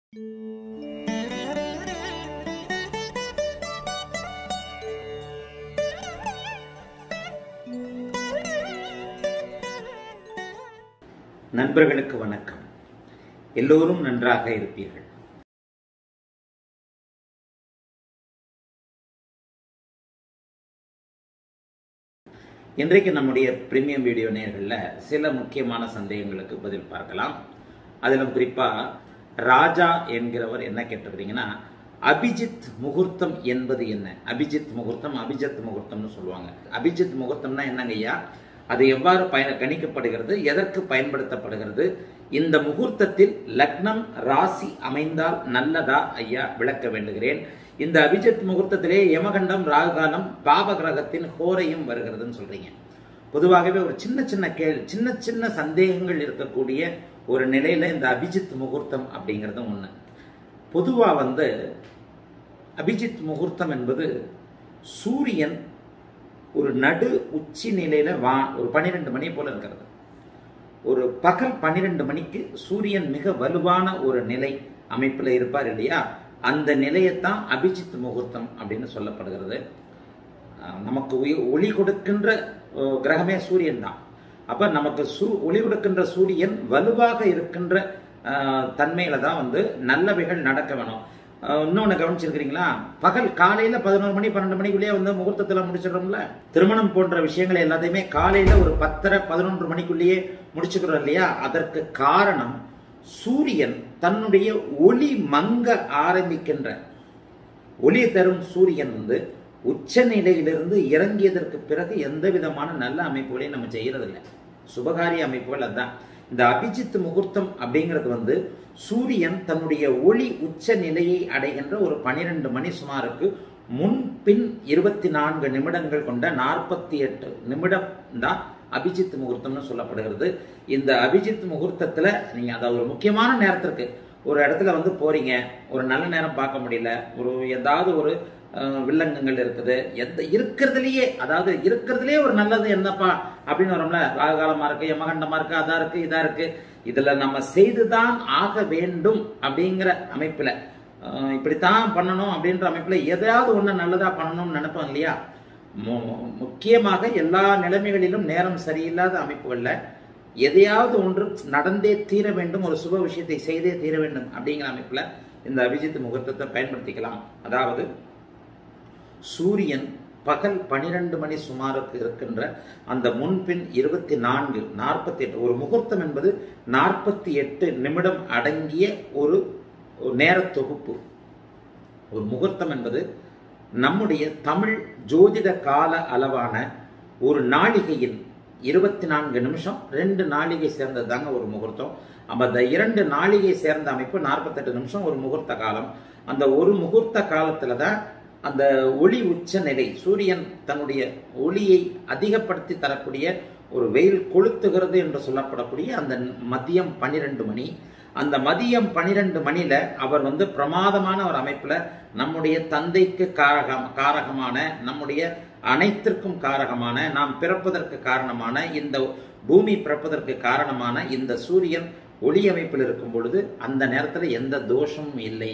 நண்பர்களுக்கு வணக்கம். எல்லோரும் நன்றாக இருப்பீர்கள். இன்றைக்கு நம்முடைய பிரீமியம் வீடியோ நேயர்களில் சில முக்கியமான சந்தேகங்களுக்கு பதில் பார்க்கலாம். அதிலும் குறிப்பா ராஜா என்கிறவர் என்ன கேட்டிருக்கிறீங்கன்னா, அபிஜித் முகூர்த்தம் என்பது என்ன? அபிஜித் முகூர்த்தம், அபிஜித் முகூர்த்தம்னு சொல்லுவாங்க. அபிஜித் முகூர்த்தம்னா என்னங்க ஐயா? அது எவ்வாறு கணிக்கப்படுகிறது? எதற்கு பயன்படுத்தப்படுகிறது? இந்த முகூர்த்தத்தில் லக்னம் ராசி அமைந்தால் நல்லதா ஐயா? விளக்க வேண்டுகிறேன். இந்த அபிஜித் முகூர்த்தத்திலே யமகண்டம், ராகுகாலம், பாப கிரகத்தின் ஹோரையும் வருகிறதுன்னு சொல்றீங்க. பொதுவாகவே ஒரு சின்ன சின்ன சந்தேகங்கள் இருக்கக்கூடிய ஒரு நிலையில இந்த அபிஜித் முகூர்த்தம் அப்படிங்கிறது ஒண்ணு. பொதுவா அபிஜித் முகூர்த்தம் என்பது சூரியன் ஒரு நடு உச்சி நிலையில ஒரு 12 மணி போல இருக்கிறது. ஒரு பகல் 12 மணிக்கு சூரியன் மிக வலுவான ஒரு நிலை அமைப்புல இருப்பார் இல்லையா? அந்த நிலையத்தான் அபிஜித் முகூர்த்தம் அப்படின்னு சொல்லப்படுகிறது. நமக்கு ஒளி கொடுக்கின்ற கிரகமே சூரியன் தான். அப்ப நமக்கு ஒளி கொடுக்கின்ற சூரியன் வலுவாக இருக்கின்ற தன்மையில தான் நல்லவைகள் நடக்க வேணும். இன்னொன்னு கவனிச்சிருக்கிறீங்களா? பகல் காலையில 11 மணி 12 மணிக்குள்ளேயே முகூர்த்தத்துல முடிச்சிடறோம்ல. திருமணம் போன்ற விஷயங்கள் எல்லாத்தையுமே காலையில ஒரு 10:30 11 மணிக்குள்ளேயே முடிச்சுக்கிறோம் இல்லையா? அதற்கு காரணம் சூரியன் தன்னுடைய ஒளி மங்க ஆரம்பிக்கின்ற ஒளி தரும் சூரியன் உச்ச நிலையிலிருந்து இறங்கியதற்கு பிறகு எந்த விதமான நல்ல அமைப்புகளையும் நம்ம செய்யறதில்லை. சுபகாரிய அமைப்புகள் அதுதான். இந்த அபிஜித் முகூர்த்தம் அப்படிங்கிறது சூரியன் தன்னுடைய ஒளி உச்ச நிலையை அடைகின்ற ஒரு 12 மணி சுமாருக்கு முன்பின் 24 நிமிடங்கள் கொண்ட 48 நிமிடம் தான் அபிஜித் முகூர்த்தம்னு சொல்லப்படுகிறது. இந்த அபிஜித் முகூர்த்தத்துல நீங்க அதாவது ஒரு முக்கியமான நேரத்திற்கு ஒரு இடத்துல போறீங்க, ஒரு நல்ல நேரம் பார்க்க முடியல, ஏதாவது ஒரு வில்லங்கங்கள் இருக்குது, இருக்கிறதுலயே ஒரு நல்லது என்னப்பா அப்படின்னு வரோம்ல. ராகுகாலமா இருக்கு, யமகண்டமா இருக்கு, அதா இருக்கு, இதா இருக்கு, இதுல நம்ம செய்துதான் ஆக வேண்டும் அப்படிங்கிற அமைப்புல இப்படித்தான் பண்ணணும் அப்படின்ற அமைப்புல எதையாவது ஒண்ணு நல்லதா பண்ணணும்னு நினைப்போம் இல்லையா? முக்கியமாக எல்லா நிலைமைகளிலும் நேரம் சரியில்லாத அமைப்புகள்ல எதையாவது ஒன்று நடந்தே தீர வேண்டும், ஒரு சுப விஷயத்தை செய்தே தீர வேண்டும் அப்படிங்கிற அமைப்புல இந்த அபிஜித் முகூர்த்தத்தை பயன்படுத்திக்கலாம். அதாவது சூரியன் பகல் 12 மணி சுமாருக்கு இருக்கின்ற அந்த முன்பின் 24 48 ஒரு முகூர்த்தம் என்பது 48 நிமிடம் அடங்கிய ஒரு நேர தொகுப்பு. ஒரு முகூர்த்தம் என்பது நம்முடைய தமிழ் ஜோதிட கால அளவான ஒரு நாளிகையின் 24 நிமிஷம் 2 நாளிகை சேர்ந்தது தாங்க ஒரு முகூர்த்தம். அந்த 2 நாளிகை சேர்ந்த அமைப்பு 48 நிமிஷம் ஒரு முகூர்த்த காலம். அந்த ஒரு முகூர்த்த காலத்துல தான் அந்த ஒளி உச்ச நிலை சூரியன் தன்னுடைய ஒளியை அதிகப்படுத்தி தரக்கூடிய ஒரு வெயில் கொளுத்துகிறது என்று சொல்லப்படக்கூடிய அந்த மதியம் 12 மணி. அந்த மதியம் 12 மணில அவர் பிரமாதமான ஒரு அமைப்புல நம்முடைய தந்தைக்கு காரகமான, நம்முடைய அனைத்திற்கும் காரகமான, நாம் பிறப்பதற்கு காரணமான, இந்த பூமி பிறப்பதற்கு காரணமான இந்த சூரியன் ஒளி அமைப்பில் இருக்கும் பொழுது அந்த நேரத்துல எந்த தோஷமும் இல்லை,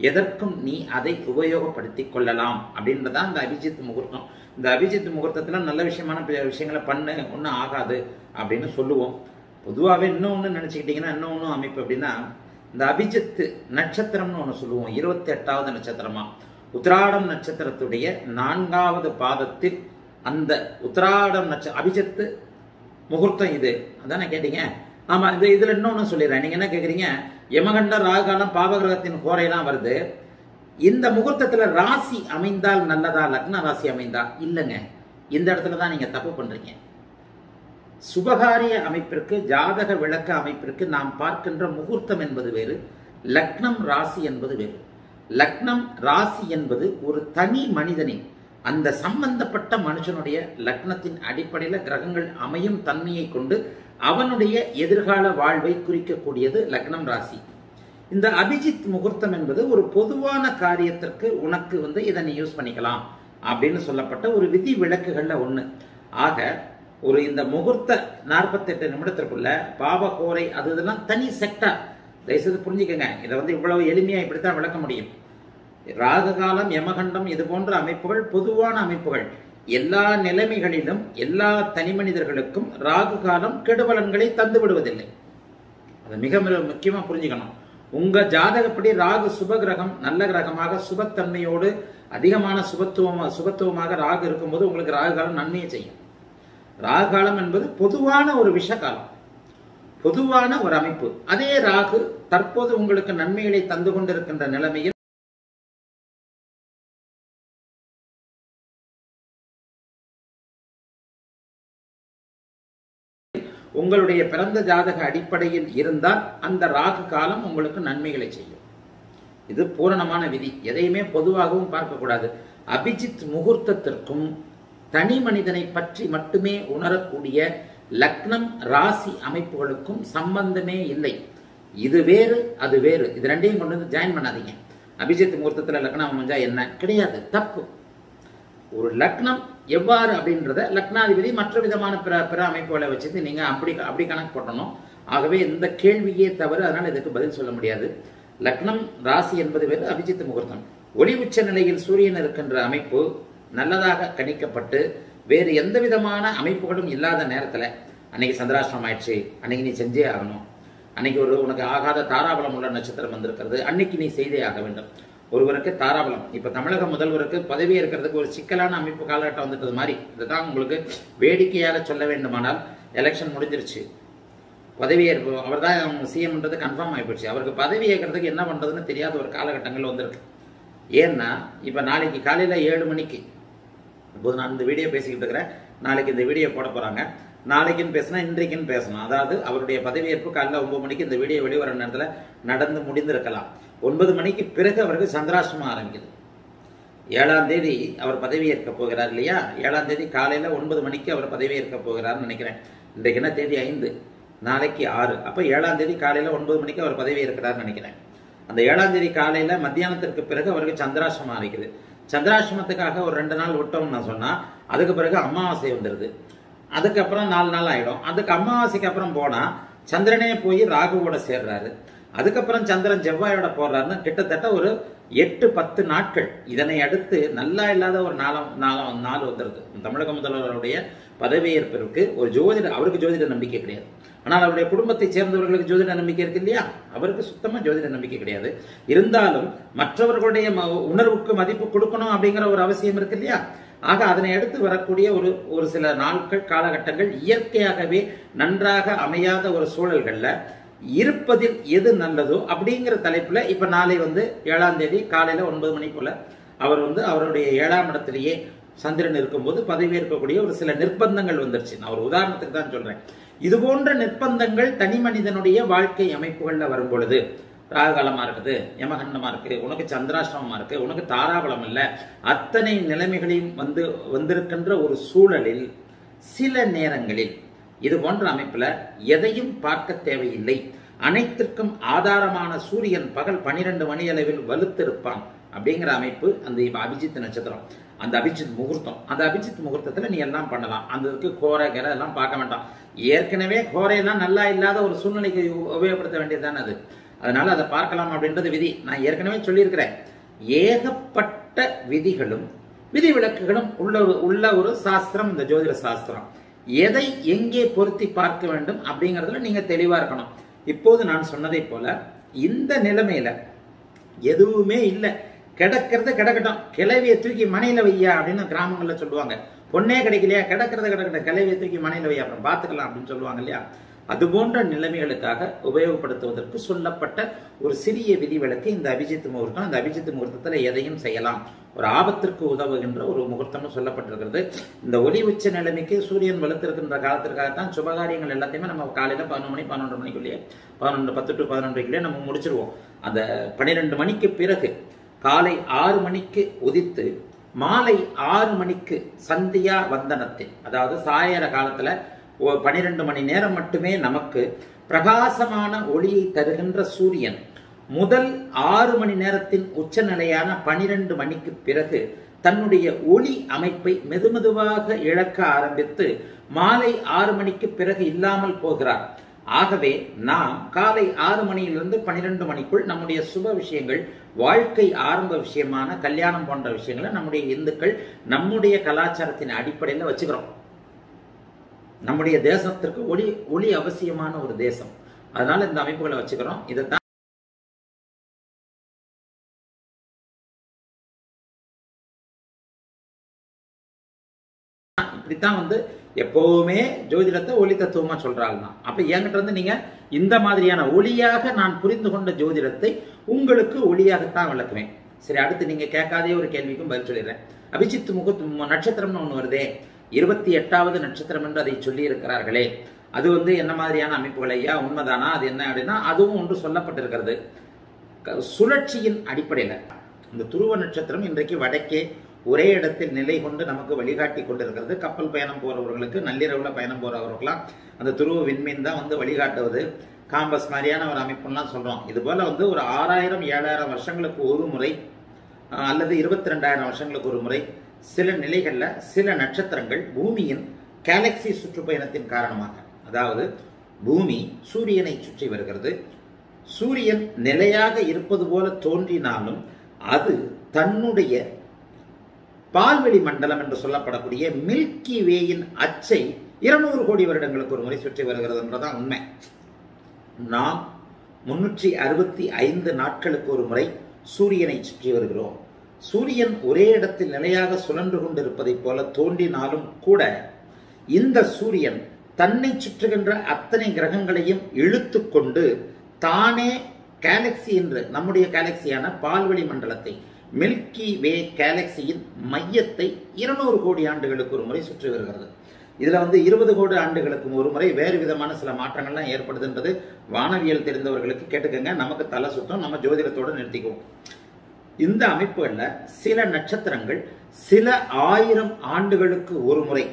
எதற்கும் நீ அதை உபயோகப்படுத்தி கொள்ளலாம் அப்படின்றதான் இந்த அபிஜித் முகூர்த்தம். இந்த அபிஜித் முகூர்த்தத்துல நல்ல விஷயங்களை பண்ணு, ஒன்றும் ஆகாது அப்படின்னு சொல்லுவோம். பொதுவாகவே இன்னொன்னு நினைச்சுக்கிட்டீங்கன்னா இன்னொன்னு அமைப்பு அப்படின்னா, இந்த அபிஜித் நட்சத்திரம்னு ஒன்று சொல்லுவோம். 28வது நட்சத்திரமா உத்திராடம் நட்சத்திரத்துடைய 4வது பாதத்தில் அந்த உத்திராடம் அபிஜித் முகூர்த்தம் இது அதானே கேட்டீங்க? ஆமா. இதுல இன்னொன்னு சொல்லிடுறேன். நீங்க என்ன கேக்குறீங்க? யமகண்ட, ராகுகாலம், பாபகிரகத்தின் கோரையெல்லாம் வருது. இந்த முகூர்த்தத்துல ராசி அமைந்தால் நல்லதா, லக்ன ராசி அமைந்தா? இல்லைங்க. இந்த இடத்துலதான் நீங்க தப்பு பண்றீங்க. சுபகாரிய அமைப்பிற்கு, ஜாதக விளக்க அமைப்பிற்கு நாம் பார்க்கின்ற முகூர்த்தம் என்பது வேறு, லக்னம் ராசி என்பது வேறு. லக்னம் ராசி என்பது ஒரு தனி மனிதனின் அந்த சம்பந்தப்பட்ட மனுஷனுடைய லக்னத்தின் அடிப்படையில கிரகங்கள் அமையும் தன்மையை கொண்டு அவனுடைய எதிர்கால வாழ்வை குறிக்கக்கூடியது லக்னம் ராசி. இந்த அபிஜித் முகூர்த்தம் என்பது ஒரு பொதுவான காரியத்திற்கு உனக்கு இதை நீ யூஸ் பண்ணிக்கலாம் அப்படின்னு சொல்லப்பட்ட ஒரு விதி விலக்குகள்ல ஒண்ணு. ஆக ஒரு இந்த முகூர்த்த 48 நிமிடத்திற்குள்ள பாபகோரை அது இதெல்லாம் தனி செக்டார். தயவுசெய்து புரிஞ்சுக்கங்க. இதை இவ்வளவு எளிமையா இப்படித்தான் விளக்க முடியும். ராகு காலம், யமகண்டம் இது போன்ற அமைப்புகள் பொதுவான அமைப்புகள். எல்லா நிலைமைகளிலும் எல்லா தனி மனிதர்களுக்கும் ராகு காலம் கெடுபலன்களை தந்து விடுவதில்லை. அதை மிக முக்கியமா புரிஞ்சுக்கணும். உங்க ஜாதகப்படி ராகு சுப கிரகம், நல்ல கிரகமாக சுபத்தன்மையோடு அதிகமான சுபத்துவமாக ராகு இருக்கும்போது உங்களுக்கு ராகு காலம் நன்மையை செய்யும். ராகு காலம் என்பது பொதுவான ஒரு விஷகாலம், பொதுவான ஒரு அமைப்பு. அதே ராகு தற்போது உங்களுக்கு நன்மைகளை தந்து கொண்டிருக்கின்ற நிலைமையில் உங்களுடைய பிறந்த ஜாதக அடிப்படையில் இருந்தால் அந்த ராகு காலம் உங்களுக்கு நன்மைகளை செய்யும். இது பூரணமான விதி. எதையுமே பொதுவாகவும் பார்க்கக்கூடாது. அபிஜித் முகூர்த்தத்திற்கும் தனி மனிதனை பற்றி மட்டுமே உணரக்கூடிய லக்னம் ராசி அமைப்புகளுக்கும் சம்பந்தமே இல்லை. இது வேறு அது வேறு. இது ரெண்டையும் கொண்டு வந்து ஜாயின் பண்ணாதீங்க. அபிஜித் முகூர்த்தத்தில் லக்னம் அமைஞ்சா என்ன கிடையாது, தப்பு. ஒரு லக்னம் எவ்வாறு அப்படின்றத லக்னாதிபதி மற்ற விதமான பிற அமைப்புகளை வச்சுட்டு நீங்க அப்படி கணக்கு போடணும். ஆகவே இந்த கேள்வியே தவறு. அதனால இதுக்கு பதில் சொல்ல முடியாது. லக்னம் ராசி என்பது வேறு, அபிஜித் முகூர்த்தம். ஒளி உச்ச நிலையில் சூரியன் இருக்கின்ற அமைப்பு நல்லதாக கணிக்கப்பட்டு வேறு எந்த விதமான அமைப்புகளும் இல்லாத நேரத்தில் அன்னைக்கு சந்திராஷ்டிரம் ஆயிடுச்சு, அன்னைக்கு நீ செஞ்சே ஆகணும், அன்னைக்கு உனக்கு ஆகாத தாராபலம் உள்ள நட்சத்திரம் வந்திருக்கிறது, அன்னைக்கு நீ செய்தே ஆக வேண்டும். ஒருவருக்கு தாராபலம், இப்ப தமிழக முதல்வருக்கு பதவி இருக்கிறதுக்கு ஒரு சிக்கலான அமைப்பு காலகட்டம் வந்துட்டது மாதிரி. இதுதான் உங்களுக்கு வேடிக்கையாக சொல்ல வேண்டுமானால், எலெக்ஷன் முடிஞ்சிருச்சு, பதவி ஏற்பு அவர் தான் சிஎம்ன்றது கன்ஃபார்ம் ஆகிப்போச்சு. அவருக்கு பதவி ஏற்கிறதுக்கு என்ன பண்றதுன்னு தெரியாத ஒரு காலகட்டங்கள் வந்திருக்கு. ஏன்னா இப்ப நாளைக்கு காலையில 7 மணிக்கு, இப்போது நான் இந்த வீடியோ பேசிக்கிட்டு இருக்கிறேன், நாளைக்கு இந்த வீடியோ போட போறாங்க. நாளைக்குன்னு பேசினா இன்றைக்குன்னு பேசணும். அதாவது அவருடைய பதவியேற்பு காலையில் 9 மணிக்கு இந்த வீடியோ வெளிவர நேரத்தில் நடந்து முடிந்திருக்கலாம். 9 மணிக்கு பிறகு அவருக்கு சந்திராஷ்டிரமம் ஆரம்பிக்குது. 7ஆம் தேதி அவர் பதவியேற்க போகிறார் இல்லையா? 7ஆம் தேதி காலையில் 9 மணிக்கு அவர் பதவியேற்க போகிறார்னு நினைக்கிறேன். இன்றைக்கு என்ன தேதி? 5, நாளைக்கு 6. அப்போ 7ஆம் தேதி காலையில் 9 மணிக்கு அவர் பதவியேற்கிறார்னு நினைக்கிறேன். அந்த 7ஆம் தேதி காலையில் மத்தியானத்திற்கு பிறகு அவருக்கு சந்திராஷ்டிரமம் ஆரம்பிக்குது. சந்திராஷ்டிரமத்துக்காக ஒரு 2 நாள் விட்டோம்னு நான் சொன்னா, அதுக்கு பிறகு அமாவாசை வந்துடுது. அதுக்கப்புறம் 4 நாள் ஆயிடும். அதுக்கு அமாவாசைக்கு அப்புறம் போனா சந்திரனே போய் ராகுவோட சேர்றாரு. அதுக்கப்புறம் சந்திரன் செவ்வாயோட போடுறாருன்னு கிட்டத்தட்ட ஒரு 8-10 நாட்கள். இதனை அடுத்து நல்லா இல்லாத ஒரு நாள் வந்துருது. தமிழக முதல்வருடைய பதவியேற்பிற்கு ஒரு ஜோதிடர், அவருக்கு ஜோதிட நம்பிக்கை கிடையாது, ஆனால் அவருடைய குடும்பத்தை சேர்ந்தவர்களுக்கு ஜோதிட நம்பிக்கை இருக்கு இல்லையா? அவருக்கு சுத்தமா ஜோதிட நம்பிக்கை கிடையாது. இருந்தாலும் மற்றவர்களுடைய உணர்வுக்கு மதிப்பு கொடுக்கணும் அப்படிங்கிற ஒரு அவசியம் இருக்கு இல்லையா? ஆக அதனை அடுத்து வரக்கூடிய ஒரு சில நாட்கள் காலகட்டங்கள் இயற்கையாகவே நன்றாக அமையாத ஒரு சூழல்கள்ல இருப்பதில் எது நல்லதோ அப்படிங்கிற தலைப்புல இப்ப நாளை 7ஆம் தேதி காலையில 9 மணி போல அவர் அவருடைய 7ஆம் இடத்திலேயே சந்திரன் இருக்கும்போது பதவியேற்கக்கூடிய ஒரு சில நிர்பந்தங்கள் வந்துருச்சு. நான் ஒரு உதாரணத்துக்கு தான் சொல்றேன். இது போன்ற நிர்பந்தங்கள் தனி மனிதனுடைய வாழ்க்கை அமைப்புகள்ல வரும் பொழுது, ராகுகாலமா இருக்குது, யமகண்டமா இருக்கு, உனக்கு சந்திராஷ்டிரமமா இருக்கு, உனக்கு தாராபலம் இல்லை, அத்தனை நிலைமைகளையும் வந்திருக்கின்ற ஒரு சூழலில் சில நேரங்களில் இது போன்ற அமைப்புல எதையும் பார்க்க தேவையில்லை. அனைத்திற்கும் ஆதாரமான சூரியன் பகல் 12 மணி அளவில் வலுத்திருப்பான் அப்படிங்கிற அமைப்பு அந்த அபிஜித் நட்சத்திரம், அந்த அபிஜித் முகூர்த்தம். அந்த அபிஜித் முகூர்த்தத்துல நீ எல்லாம் பண்ணலாம். அந்த கோரை கரை எல்லாம் பார்க்க வேண்டாம். ஏற்கனவே கோரையெல்லாம் நல்லா இல்லாத ஒரு சூழ்நிலைக்கு உபயோகப்படுத்த வேண்டியதுதானே அது. அதனால அதை பார்க்கலாம் அப்படின்றது விதி. நான் ஏற்கனவே சொல்லியிருக்கிறேன், ஏகப்பட்ட விதிகளும் விதிவிலக்குகளும் உள்ள ஒரு சாஸ்திரம் இந்த ஜோதிட சாஸ்திரம். எதை எங்கே பொருத்தி பார்க்க வேண்டும் அப்படிங்கிறதுல நீங்க தெளிவா இருக்கணும். இப்போது நான் சொன்னதை போல இந்த நிலைமையில எதுவுமே இல்லை, கிடக்கிறது கிடக்கட்டும், கிளவியை தூக்கி மனையில வையா அப்படின்னு கிராமங்கள்ல சொல்லுவாங்க. பொண்ணே கிடைக்கலையா, கிடக்கிறது கிளவியை தூக்கி மனையில வையா, அப்புறம் பார்த்துக்கலாம் அப்படின்னு சொல்லுவாங்க இல்லையா? அது போன்ற நிலைமைகளுக்காக உபயோகப்படுத்துவதற்கு சொல்லப்பட்ட ஒரு சிறிய விதிவிலக்கு இந்த அபிஜித் முகூர்த்தம். இந்த அபிஜித் முகூர்த்தத்துல எதையும் செய்யலாம், ஒரு ஆபத்திற்கு உதவுகின்ற ஒரு முகூர்த்தம்னு சொல்லப்பட்டிருக்கிறது. இந்த ஒளி உச்ச நிலைமைக்கு சூரியன் வலுத்திருக்கின்ற காலத்திற்காகத்தான் சுபகாரியங்கள் எல்லாத்தையுமே நம்ம காலையில 11 மணி 11:30 மணிக்குள்ளேயே 10 to 11 நம்ம முடிச்சிருவோம். அந்த 12 மணிக்கு பிறகு காலை 6 மணிக்கு உதித்து மாலை 6 மணிக்கு சந்தியா வந்தனத்தில், அதாவது சாயர காலத்துல 12 மணி நேரம் மட்டுமே நமக்கு பிரகாசமான ஒளியை தருகின்ற சூரியன் முதல் 6 மணி நேரத்தின் உச்சநிலையான 12 மணிக்கு பிறகு தன்னுடைய ஒளி அமைப்பை மெதுமெதுவாக இழக்க ஆரம்பித்து மாலை 6 மணிக்கு பிறகு இல்லாமல் போகிறார். ஆகவே நாம் காலை 6 மணியிலிருந்து 12 மணிக்குள் நம்முடைய சுப விஷயங்கள், வாழ்க்கை ஆரம்ப விஷயமான கல்யாணம் போன்ற விஷயங்களை நம்முடைய இந்துக்கள் நம்முடைய கலாச்சாரத்தின் அடிப்படையில் வச்சுக்கிறோம். நம்முடைய தேசத்திற்கு ஒளி அவசியமான ஒரு தேசம். அதனால இந்த அமைப்புகளை வச்சுக்கிறோம். இதைத்தான் இப்படித்தான் எப்பவுமே ஜோதிடத்தை ஒளி தத்துவமா சொல்றாங்க. அப்ப என்கிட்ட நீங்க இந்த மாதிரியான ஒளியாக நான் புரிந்து கொண்ட ஜோதிடத்தை உங்களுக்கு ஒளியாகத்தான் விளக்குவேன். சரி, அடுத்து நீங்க கேட்காதே ஒரு கேள்விக்கும் பதில் சொல்லிடுறேன். அபிஜித் நட்சத்திரம்னு ஒண்ணு வருதே, 28வது நட்சத்திரம் என்று அதை சொல்லி இருக்கிறார்களே, அது என்ன மாதிரியான அமைப்புகள் ஐயா, உண்மைதானா? அது என்ன அப்படின்னா, அதுவும் ஒன்று சொல்லப்பட்டிருக்கிறது. சுழற்சியின் அடிப்படையில் இந்த துருவ நட்சத்திரம் இன்றைக்கு வடக்கே ஒரே இடத்தில் நிலை கொண்டு நமக்கு வழிகாட்டி கொண்டிருக்கிறது. கப்பல் பயணம் போறவர்களுக்கு, நள்ளிரவுல பயணம் போறவர்களுக்கெல்லாம் அந்த துருவ விண்மீன் தான் வழிகாட்டுவது. காம்பஸ் மாதிரியான ஒரு அமைப்புலாம் சொல்றோம். இது போல ஒரு 6000 7000 வருஷங்களுக்கு ஒரு முறை அல்லது 22,000 வருஷங்களுக்கு ஒரு முறை சில நிலைகள்ல சில நட்சத்திரங்கள் பூமியின் கேலக்சி சுற்றுப்பயணத்தின் காரணமாக, அதாவது பூமி சூரியனை சுற்றி வருகிறது. சூரியன் நிலையாக இருப்பது போல தோன்றினாலும் அது தன்னுடைய பால்வெளி மண்டலம் என்று சொல்லப்படக்கூடிய மில்கி வேயின் அச்சை 200 கோடி வருடங்களுக்கு ஒரு முறை சுற்றி வருகிறது என்றதான் உண்மை. நாம் 365 நாட்களுக்கு ஒரு முறை சூரியனை சுற்றி வருகிறோம். சூரியன் ஒரே இடத்தில் நிலையாக சுழன்று கொண்டிருப்பதை போல தோன்றினாலும் கூட இந்த சூரியன் தன்னை சுற்றுகின்ற அத்தனை கிரகங்களையும் இழுத்து கொண்டு தானே கேலக்சி என்று நம்முடைய கேலக்சியான பால்வெளி மண்டலத்தை, மில்கி வே கேலக்சியின் மையத்தை 200 கோடி ஆண்டுகளுக்கு ஒரு முறை சுற்றி வருகிறது. இதுல 20 கோடி ஆண்டுகளுக்கு ஒரு முறை வேறு விதமான சில மாற்றங்கள்லாம் ஏற்படுதுன்றது வானவியல் தெரிந்தவர்களுக்கு கேட்டுக்கங்க. நமக்கு தலை சுத்தம், நம்ம ஜோதிடத்தோடு நிறுத்திக்குவோம். இந்த அமைப்புகள்ல சில நட்சத்திரங்கள் சில 1000 ஆண்டுகளுக்கு ஒரு முறை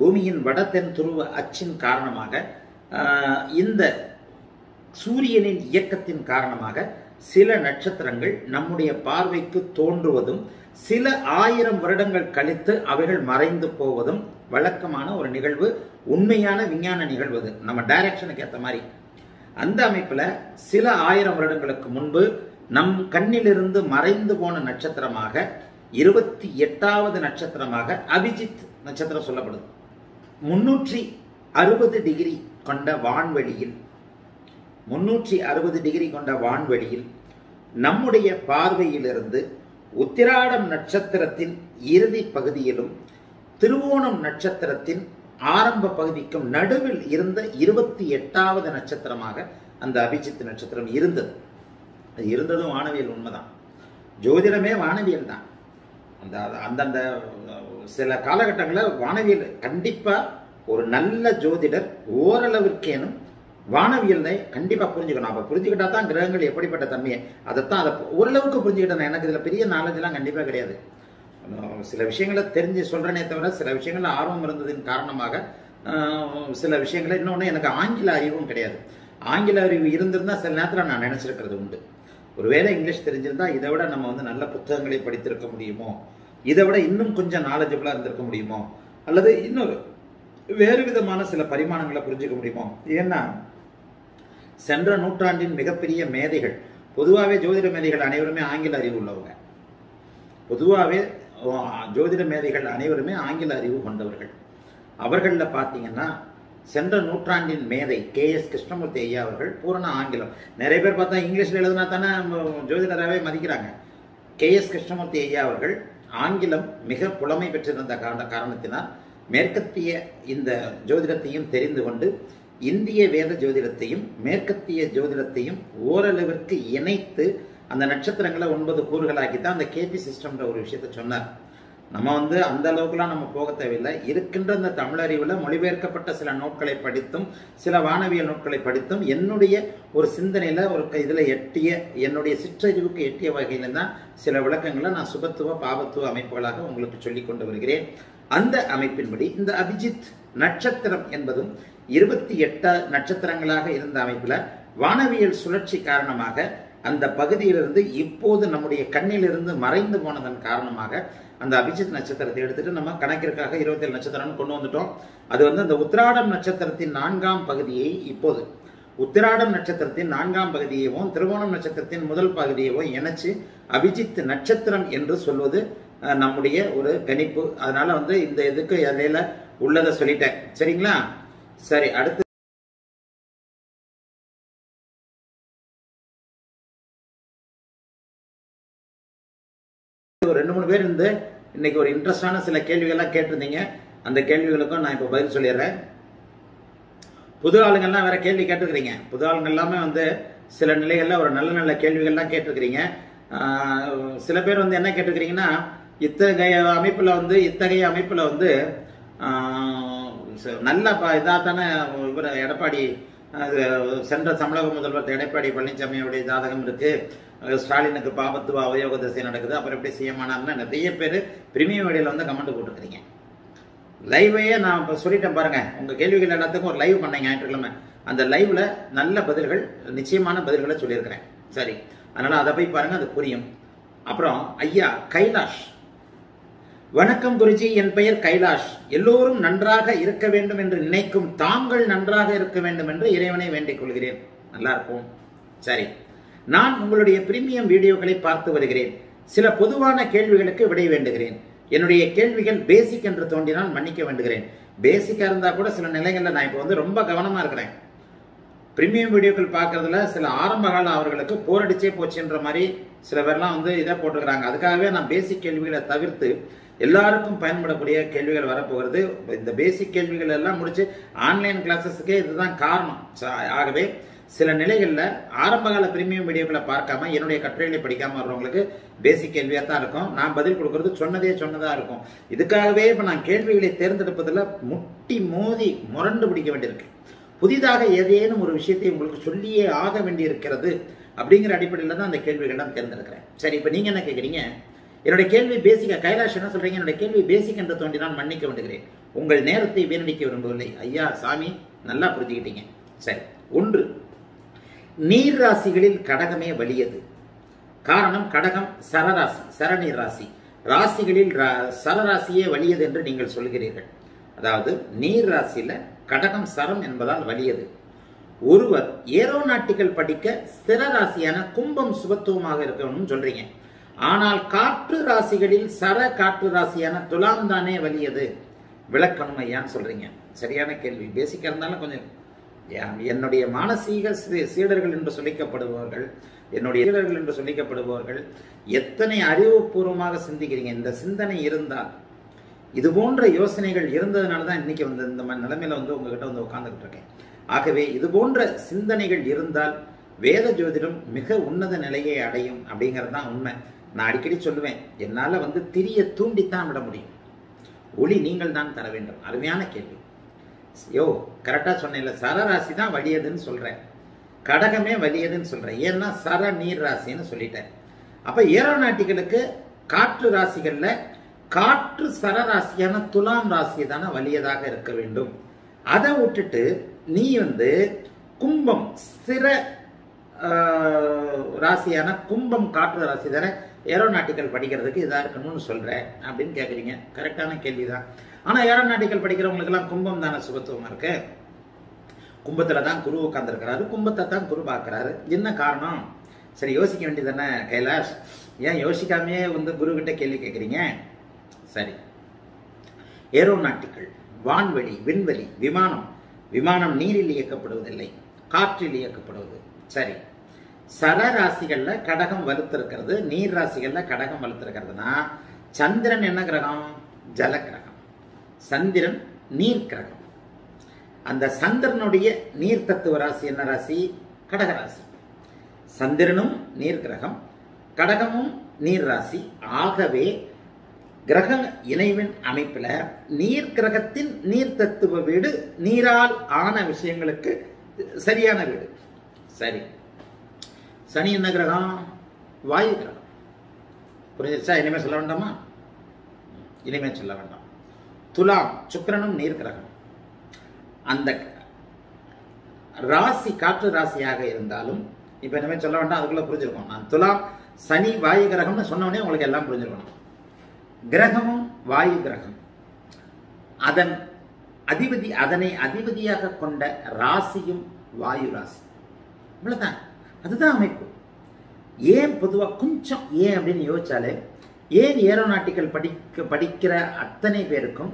பூமியின் வட தென் துருவ அச்சின் காரணமாக, இந்த சூரியனின் இயக்கத்தின் காரணமாக சில நட்சத்திரங்கள் நம்முடைய பார்வைக்கு தோன்றுவதும் சில 1000 வருடங்கள் கழித்து அவைகள் மறைந்து போவதும் வழக்கமான ஒரு நிகழ்வு, உண்மையான விஞ்ஞான நிகழ்வு. நம்ம டைரக்ஷனுக்கு ஏற்ற மாதிரி அந்த அமைப்புல சில 1000 வருடங்களுக்கு முன்பு நம் கண்ணிலிருந்து மறைந்து போன நட்சத்திரமாக 28வது நட்சத்திரமாக அபிஜித் நட்சத்திரம் சொல்லப்படுது. 360 டிகிரி கொண்ட வான்வெளியில் 360 டிகிரி கொண்ட வான்வெளியில் நம்முடைய பார்வையிலிருந்து உத்திராடம் நட்சத்திரத்தின் இறுதி பகுதியிலும் திருவோணம் நட்சத்திரத்தின் ஆரம்ப பகுதிக்கும் நடுவில் இருந்த 28வது நட்சத்திரமாக அந்த அபிஜித் நட்சத்திரம் இருந்தது. அது இருந்ததும் வானவியல் உண்மைதான், ஜோதிடமே வானவியல் தான். அந்தந்த சில காலகட்டங்களில் வானவியல் கண்டிப்பா ஒரு நல்ல ஜோதிடர் ஓரளவிற்கேனும் வானவியல் கண்டிப்பா புரிஞ்சுக்கணும். அப்ப புரிஞ்சுக்கிட்டா தான் கிரகங்கள் எப்படிப்பட்ட தன்மையை அதைத்தான் அதை ஓரளவுக்கு புரிஞ்சுக்கிட்டேன். எனக்கு இதுல பெரிய நாலேஜ் எல்லாம் கண்டிப்பா கிடையாது. சில விஷயங்களை தெரிஞ்சு சொல்றேனே தவிர சில விஷயங்கள்ல ஆர்வம் இருந்ததின் காரணமாக சில விஷயங்களை, இன்னொன்னு எனக்கு ஆங்கில அறிவும் கிடையாது. ஆங்கில அறிவு இருந்திருந்தா சில நேரத்தில் நான் நினைச்சிருக்கிறது உண்டு, ஒருவேளை இங்கிலீஷ் தெரிஞ்சிருந்தா இதை விட நம்ம நல்ல புத்தகங்களை படித்திருக்க முடியுமோ, இதை விட இன்னும் கொஞ்சம் நாலேஜபிளா இருந்திருக்க முடியுமோ, அல்லது இன்னொரு வேறு விதமான சில பரிமாணங்களை புரிஞ்சுக்க முடியுமோ. ஏன்னா சென்ற நூற்றாண்டின் மிகப்பெரிய மேதைகள், பொதுவாகவே ஜோதிட மேதைகள் அனைவருமே ஆங்கில அறிவு உள்ளவங்க. பொதுவாகவே ஜோதிட மேதைகள் அனைவருமே ஆங்கில அறிவு கொண்டவர்கள். அவர்களில் பார்த்தீங்கன்னா சென்ற நூற்றாண்டின் மேதை KS கிருஷ்ணமூர்த்தி ஐயா அவர்கள் பூரண ஆங்கிலம். நிறைய பேர் பார்த்தா இங்கிலீஷில் எழுதினா தானே ஜோதிடராகவே மதிக்கிறாங்க. KS கிருஷ்ணமூர்த்தி ஐயா அவர்கள் ஆங்கிலம் மிக புலமை பெற்றிருந்த காரணத்தினால் மேற்கத்திய இந்த ஜோதிடத்தையும் தெரிந்து கொண்டு இந்திய வேத ஜோதிடத்தையும் மேற்கத்திய ஜோதிடத்தையும் ஓரளவிற்கு இணைத்து அந்த நட்சத்திரங்களை 9 கூறுகளாக்கி தான் அந்த KP சிஸ்டம்ன்ற ஒரு விஷயத்த சொன்னார். நம்ம அந்த அளவுக்குலாம் நம்ம போக தேவையில்லை. இருக்கின்ற இந்த தமிழறிவில் மொழிபெயர்க்கப்பட்ட சில நூட்களை படித்தும் சில வானவியல் நூட்களை படித்தும் என்னுடைய ஒரு சிந்தனையில ஒரு இதுல எட்டிய என்னுடைய சிற்றறிவுக்கு எட்டிய வகையில தான் சில விளக்கங்களை நான் சுபத்துவ பாவத்துவ அமைப்புகளாக உங்களுக்கு சொல்லிக் கொண்டு வருகிறேன். அந்த அமைப்பின்படி இந்த அபிஜித் நட்சத்திரம் என்பதும் 28 நட்சத்திரங்களாக இருந்த அமைப்புல வானவியல் சுழற்சி காரணமாக அந்த பகுதியிலிருந்து இப்போது நம்முடைய கண்ணிலிருந்து மறைந்து போனதன் காரணமாக அந்த அபிஜித் நட்சத்திரத்தை எடுத்துட்டு நம்ம கணக்கிற்காக 27 நட்சத்திரம் கொண்டு வந்துட்டோம். அது அந்த உத்திராடம் நட்சத்திரத்தின் 4ஆம் பகுதியை இப்போது உத்திராடம் நட்சத்திரத்தின் 4ஆம் பகுதியவும் திருவோணம் நட்சத்திரத்தின் முதல் பகுதியவும் இணைச்சு அபிஜித் நட்சத்திரம் என்று சொல்வது நம்முடைய ஒரு கணிப்பு. அதனால வந்து இந்த இதுக்கு இடையில உள்ளதை சொல்லிட்டேன். சரிங்களா? சரி, அடுத்து ஒரு 2-3 பேர் இருந்து இன்னைக்கு ஒரு இன்ட்ரெஸ்டான சில கேள்விகள்லாம் கேட்டிருந்தீங்க. அந்த கேள்விகளுக்கும் நான் இப்போ பதில் சொல்லிடுறேன். புது ஆளுங்கள்லாம் வேற கேள்வி கேட்டுருக்கிறீங்க. புது ஆளுங்க எல்லாமே வந்து சில நிலைகளில் ஒரு நல்ல நல்ல கேள்விகள்லாம் கேட்டிருக்கிறீங்க. சில பேர் வந்து என்ன கேட்டுக்கிறீங்கன்னா, இத்தகைய அமைப்பில் வந்து நல்ல இதாக தானே இவர் எடப்பாடி சென்ற தமிழக முதல்வர் எடப்பாடி பழனிசாமியோடைய ஜாதகம் இருக்கு, ஸ்டாலினுக்கு பாபத்துவ அவயோக திசை நடக்குது, அப்புறம் எப்படி செய்யமானார்னு நிறைய பேர் பிரீமியம் வீடியோல வந்து கமெண்ட் போட்டுருக்கிறீங்க. லைவையே நான் இப்போ சொல்லிட்டேன் பாருங்க. உங்க கேள்விகள் எல்லாத்துக்கும் ஒரு லைவ் பண்ணேன் ஞாயிற்றுக்கிழமை. அந்த லைவ்ல நல்ல பதில்கள், நிச்சயமான பதில்களை சொல்லியிருக்கிறேன். சரி, அதனால அதை போய் பாருங்க, அது புரியும். அப்புறம் ஐயா கைலாஷ், வணக்கம் குருஜி, என் பெயர் கைலாஷ். எல்லோரும் நன்றாக இருக்க வேண்டும் என்று நினைக்கும் தாங்கள் நன்றாக இருக்க வேண்டும் என்று இறைவனை வேண்டிக் கொள்கிறேன். நல்லா இருக்கும். சரி, நான் உங்களுடைய பிரீமியம் வீடியோக்களை பார்த்து வருகிறேன். சில பொதுவான கேள்விகளுக்கு விடை வேண்டுகிறேன். என்னுடைய கேள்விகள் பேசிக் என்று தோன்றினால் மன்னிக்க வேண்டுகிறேன். பேசிக்கா இருந்தா கூட சில நிலைகளில் நான் இப்போ வந்து ரொம்ப கவனமா இருக்கிறேன். பிரீமியம் வீடியோக்கள் பார்க்கறதுல சில ஆரம்ப கால அவர்களுக்கு போரடிச்சே போச்சுன்ற மாதிரி சில பேர்லாம் வந்து இதை போட்டுக்கிறாங்க. அதுக்காகவே நான் பேசிக் கேள்விகளை தவிர்த்து எல்லாருக்கும் பயன்படக்கூடிய கேள்விகள் வரப்போகிறது. இந்த பேசிக் கேள்விகள் எல்லாம் முடிச்சு ஆன்லைன் கிளாஸஸுக்கே இதுதான் காரணம். ஆகவே சில நிலைகளில் ஆரம்பகால பிரீமியம் வீடியோக்களை பார்க்காம என்னுடைய கட்டுரைகளை படிக்காம வர்றவங்களுக்கு பேசிக் கேள்வியாக தான் இருக்கும். நான் பதில் கொடுக்கறது சொன்னதா இருக்கும். இதுக்காகவே இப்போ நான் கேள்விகளை தேர்ந்தெடுப்பதில் முட்டி மோதி முரண்டு பிடிக்க வேண்டியிருக்கு. புதிதாக ஏதேனும் ஒரு விஷயத்தை உங்களுக்கு சொல்லியே ஆக வேண்டியிருக்கிறது அப்படிங்கிற அடிப்படையில் தான் அந்த கேள்விகள்லாம் தேர்ந்தெடுக்கிறேன். சரி, இப்போ நீங்க என்ன கேட்குறீங்க? என்னுடைய கேள்வி பேசிக்கா. கைலாஷ் என்ன சொல்றீங்க? என்னுடைய கேள்வி பேசிக் என்று தோன்றினால் மன்னிக்க வேண்டுகிறேன். உங்கள் நேரத்தை வீணடிக்க விரும்பவில்லை. ஐயா சாமி, நல்லா புரிஞ்சுக்கிட்டீங்க. சரி, 1, நீர் ராசிகளில் கடகமே வலியது. காரணம், கடகம் சரராசி, சரநீர் ராசி. ராசிகளில் சரராசியே வலியது என்று நீங்கள் சொல்கிறீர்கள். அதாவது நீர் ராசியில கடகம் சரம் என்பதால் வலியது. ஒருவர் ஏரோநாட்டிக்கல் படிக்க ஸ்திர ராசியான கும்பம் சுபத்துவமாக இருக்கணும்னு சொல்றீங்க. ஆனால் காற்று ராசிகளில் சர காற்று ராசியான துலாம் தானே வலியது. விளக்கணும் ஐயான்னு சொல்றீங்க. சரியான கேள்வி. பேசிக்கா இருந்தாலும் கொஞ்சம் என்னுடைய மானசீக சீடர்கள் என்று சொல்லிக்கப்படுபவர்கள் எத்தனை அறிவுபூர்வமாக சிந்திக்கிறீங்க. இந்த சிந்தனை இருந்தால், இது போன்ற யோசனைகள் இருந்ததுனால தான் இன்னைக்கு வந்து இந்த நிலைமையில வந்து உங்ககிட்ட வந்து உட்கார்ந்துகிட்டு இருக்கேன். ஆகவே இது போன்ற சிந்தனைகள் இருந்தால் வேத ஜோதிடம் மிக உன்னத நிலையை அடையும் அப்படிங்கிறது தான் உண்மை. நான் அடிக்கடி சொல்லுவேன், என்னால வந்து திரிய தூண்டித்தான் விட முடியும், ஒளி நீங்கள் தான் தர வேண்டும். அருமையான கேள்வி. கரெக்டா சொன்னேன்ல, சரராசி தான் வலியதுன்னு சொல்றேன், கடகமே வலியதுன்னு சொல்றேன். ஏன்னா சர நீர் ராசின்னு சொல்லிட்டேன். அப்ப ஏரோநாட்டிகளுக்கு காற்று ராசிகள்ல காற்று சரராசியான துலாம் ராசி தானே வலியதாக இருக்க வேண்டும். அதை விட்டுட்டு நீ வந்து கும்பம் ஸ்திர ராசியான கும்பம் காற்று ராசி தானே ஏரோநாட்டிக்கல் படிக்கிறதுக்கு இதா இருக்கணும்னு சொல்றேன் அப்படின்னு கேட்குறீங்க. கரெக்டான கேள்விதான். ஆனா ஏரோநாட்டிக்கல் படிக்கிறவங்களுக்கு எல்லாம் கும்பம் தானே சுபத்துவமா இருக்கு. கும்பத்துல தான் குரு உட்கார்ந்துருக்கிறாரு, கும்பத்தை தான் குரு பார்க்கிறாரு. என்ன காரணம்? சரி, யோசிக்க வேண்டியதானே கைலாஷ். ஏன் யோசிக்காமையே வந்து குரு கிட்ட கேள்வி கேட்குறீங்க? சரி, ஏரோநாட்டிக்கல் வான்வெளி, விண்வெளி, விமானம் நீரில் இயக்கப்படுவதில்லை, காற்றில் இயக்கப்படுவது. சரி, சர ராசிகள்ல கடகம் வலுத்திருக்கிறது, நீர் ராசிகள்ல கடகம் வலுத்திருக்கிறதுனா சந்திரன் என்ன கிரகம்? ஜல கிரகம். சந்திரன் நீர் கிரகம். அந்த சந்திரனுடைய நீர் தத்துவ ராசி என்ன ராசி? கடக ராசி. சந்திரனும் நீர் கிரகம், கடகமும் நீர் ராசி. ஆகவே கிரக இணைவின் அமைப்புல நீர் கிரகத்தின் நீர் தத்துவ வீடு நீரால் ஆன விஷயங்களுக்கு சரியான வீடு. சரி, சனி என்ன கிரகம்? வாயு கிரகம். புரிஞ்சிருச்சா? இனிமே சொல்ல வேண்டாமா? இனிமே சொல்ல வேண்டாம். துலாம் சுக்கிரனும் நீர் கிரகம். அந்த ராசி காற்று ராசியாக இருந்தாலும் இப்ப இனிமே சொல்ல வேண்டாம், அதுக்குள்ள புரிஞ்சிருக்கும். நான் துலாம் சனி வாயு கிரகம்னு சொன்னோடனே உங்களுக்கு எல்லாம் புரிஞ்சிருக்கணும். கிரகமும் வாயு கிரகம், அதனை அதிபதியாக கொண்ட ராசியும் வாயு ராசி. இவ்வளவுதான், அதுதான் அமைப்பு. ஏன் பொதுவாக கொஞ்சம் ஏன் அப்படின்னு யோசிச்சாலே, ஏன் ஏரோநாட்டிக்கல் படிக்கிற அத்தனை பேருக்கும்,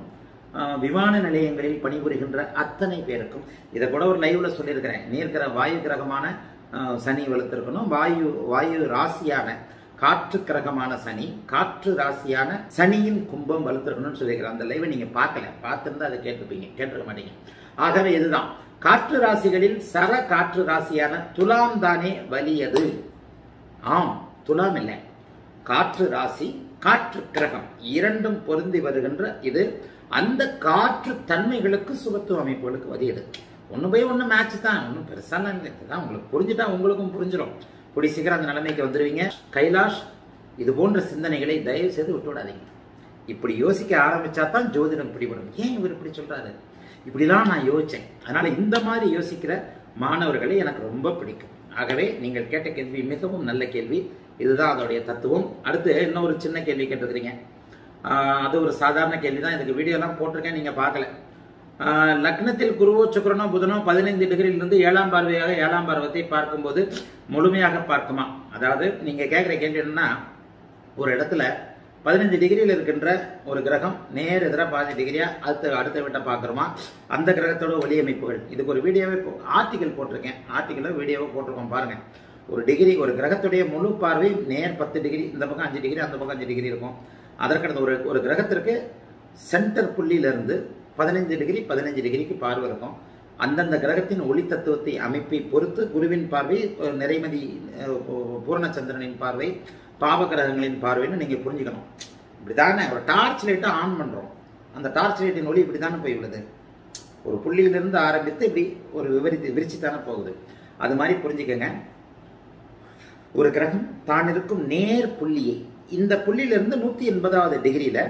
விமான நிலையங்களில் பணிபுரிகின்ற அத்தனை பேருக்கும், இதை கூட ஒரு லைவ்ல சொல்லியிருக்கிறேன், நீர்க்கிற வாயு கிரகமான சனி வளர்த்திருக்கணும், வாயு ராசியான காற்று கிரகமான சனி, காற்று ராசியான சனியின் கும்பம் வளர்த்திருக்கணும்னு சொல்லியிருக்கிறேன். அந்த லைவை நீங்க பார்க்கல, பார்த்திருந்தா அதை கேட்டிருக்க மாட்டீங்க. ஆகவே இதுதான் காற்று ராசிகளில் சர காற்று ராசியான துலாம் தானே வலியது. ஆம், துலாம் இல்லை, காற்று ராசி, காற்று கிரகம் இரண்டும் பொருந்தி வருகின்ற இது அந்த காற்று தன்மைகளுக்கு சுபத்துவ அமைப்புகளுக்கு வலியது. ஒன்று போய் ஒன்று மேட்ச் தான், ஒன்றும் பெருசாலாம் இல்லை. தான் உங்களுக்கு புரிஞ்சுட்டா உங்களுக்கும் புரிஞ்சிடும். கூடி சீக்கிரம் அந்த நிலைமைக்கு வந்துடுவீங்க. கைலாஷ், இது போன்ற சிந்தனைகளை தயவு செய்து விட்டு விடாதீங்க. இப்படி யோசிக்க ஆரம்பிச்சா தான் ஜோதிடம் பிடிபடும். ஏன் இவர் இப்படி சொல்றாரு, இப்படிலாம் நான் யோசிச்சேன். அதனால இந்த மாதிரி யோசிக்கிற மாணவர்களை எனக்கு ரொம்ப பிடிக்கும். ஆகவே நீங்கள் கேட்ட கேள்வி மிகவும் நல்ல கேள்வி. இதுதான் அதோடைய தத்துவம். அடுத்து இன்னொரு சின்ன கேள்வி கேட்டிருக்கிறீங்க. அது ஒரு சாதாரண கேள்வி தான். இதுக்கு வீடியோலாம் போட்டிருக்கேன், நீங்க பார்க்கல. லக்னத்தில் குருவோ சுக்கிரனோ புதனோ 15 டிகிரியிலிருந்து 7ஆம் பார்வையாக 7ஆம் பருவத்தை பார்க்கும்போது முழுமையாக பார்க்குமா? அதாவது நீங்க கேட்குற கேள்வி என்னன்னா, ஒரு இடத்துல 15 டிகிரியில் இருக்கின்ற ஒரு கிரகம் நேர் எதிராக 15 டிகிரியா அடுத்த விட்ட பார்க்குறோமா, அந்த கிரகத்தோட ஒளி அமைப்புகள். இதுக்கு ஒரு வீடியோவே ஆர்டிகல் போட்டிருக்கேன், ஆர்டிக்கல வீடியோவை போட்டிருக்கோம் பாருங்க. ஒரு டிகிரி, ஒரு கிரகத்துடைய முழு பார்வை நேர் 10 டிகிரி, இந்த பக்கம் 5 டிகிரி, அந்த பக்கம் 5 டிகிரி இருக்கும். அதற்கடுத்து ஒரு கிரகத்திற்கு சென்டர் புள்ளியிலிருந்து 15 டிகிரி 15 டிகிரிக்கு பார்வை இருக்கும். அந்தந்த கிரகத்தின் ஒளி தத்துவத்தை அமைப்பை பொறுத்து குருவின் பார்வை, நிறைமதி பூரணச்சந்திரனின் பார்வை, பாவ கிரகங்களின் பார்வைன்னு நீங்க புரிஞ்சுக்கணும். இப்படித்தானே ஒரு டார்ச் லைட்டை ஆன் பண்றோம், அந்த டார்ச் லைட்டின் ஒளி இப்படித்தானே போய் விடுது. ஒரு புள்ளியிலிருந்து ஆரம்பித்து இப்படி ஒரு விரிச்சுத்தானே போகுது. அது மாதிரி புரிஞ்சுக்கங்க. ஒரு கிரகம் தான் இருக்கும் நேர் புள்ளியை, இந்த புள்ளியிலிருந்து 180வது டிகிரியில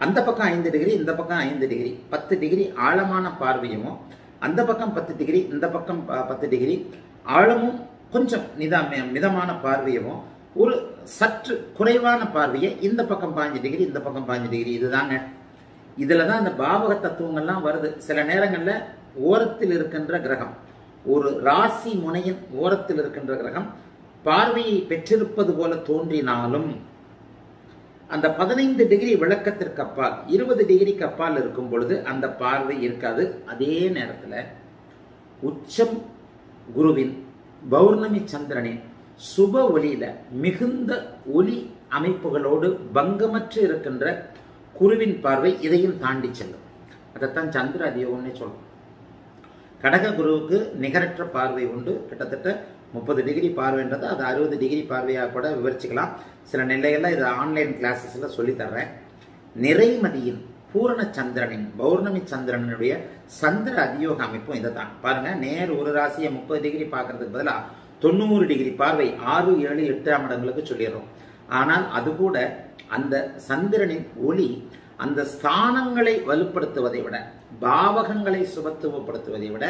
அந்த பக்கம் 5 டிகிரி, இந்த பக்கம் 5 டிகிரி, 10 டிகிரி ஆழமான பார்வையும், அந்த பக்கம் 10 டிகிரி, இந்த பக்கம் 10 டிகிரி ஆழமும் கொஞ்சம் மிதமான பார்வையும், ஒரு சற்று குறைவான பார்வையை இந்த பக்கம் 15 டிகிரி, இந்த பக்கம் 15 டிகிரி. இதுதாங்க. இதுல தான் இந்த பாவக தத்துவங்கள்லாம் வருது. சில நேரங்கள்ல ஓரத்தில் இருக்கின்ற கிரகம், ஒரு ராசி முனையின் ஓரத்தில் இருக்கின்ற கிரகம் பார்வையை பெற்றிருப்பது போல தோன்றினாலும் அந்த 15 டிகிரி விளக்கத்திற்கு அப்பால் 20 டிகிரிக்கு அப்பால் இருக்கும் பொழுது அந்த பார்வை இருக்காது. அதே நேரத்தில் உச்சம் குருவின், பௌர்ணமி சந்திரனின் சுப ஒளியில மிகுந்த ஒளி அமைப்புகளோடு பங்கமற்று இருக்கின்ற குருவின் பார்வை இதையும் தாண்டி செல்லும். அதைத்தான் சந்திர அதியோகம்னே சொல்லும். கடக குருவுக்கு நிகரற்ற பார்வை உண்டு. கிட்டத்தட்ட 30 டிகிரி பார்வைன்றது அது 60 டிகிரி பார்வையாக கூட விவரிச்சுக்கலாம். சில நிலைகள்ல இது ஆன்லைன் கிளாஸஸ்ல சொல்லி தர்றேன். நிறைமதியின் பூரண சந்திரனின், பௌர்ணமி சந்திரனுடைய சந்திர அதியோக அமைப்பும் இதை தான். பாருங்க, நேர் ஒரு ராசியை 30 டிகிரி பார்க்கறதுக்கு பதிலாக 90 டிகிரி பார்வை 6, 7, 8ஆம் இடங்களுக்கு சொல்லிடுறோம். ஆனால் அது கூட அந்த சந்திரனின் ஒளி அந்த ஸ்தானங்களை வலுப்படுத்துவதை விட, பாவகங்களை சுபத்துவப்படுத்துவதை விட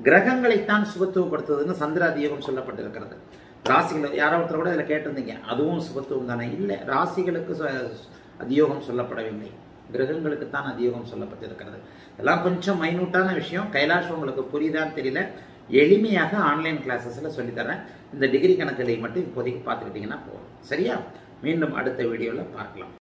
கிரகங்களைத்தான் சுபத்துவப்படுத்துவதுன்னு சந்திர அதியோகம் சொல்லப்பட்டிருக்கிறது. ராசிகள் யாரோ ஒருத்தர் கூட இதில் கேட்டிருந்தீங்க, அதுவும் சுபத்துவம் தானே? இல்லை, ராசிகளுக்கு அதியோகம் சொல்லப்படவில்லை, கிரகங்களுக்குத்தான் அதியோகம் சொல்லப்பட்டிருக்கிறது. இதெல்லாம் கொஞ்சம் மைனூட்டான விஷயம். கைலாஷ் உங்களுக்கு புரியுதான்னு தெரியல, எளிமையாக ஆன்லைன் கிளாஸஸ்ல சொல்லித்தரேன். இந்த டிகிரி கணக்குகளை மட்டும் இப்போதைக்கு பார்த்துக்கிட்டீங்கன்னா போதும். சரியா? மீண்டும் அடுத்த வீடியோவில் பார்க்கலாம்.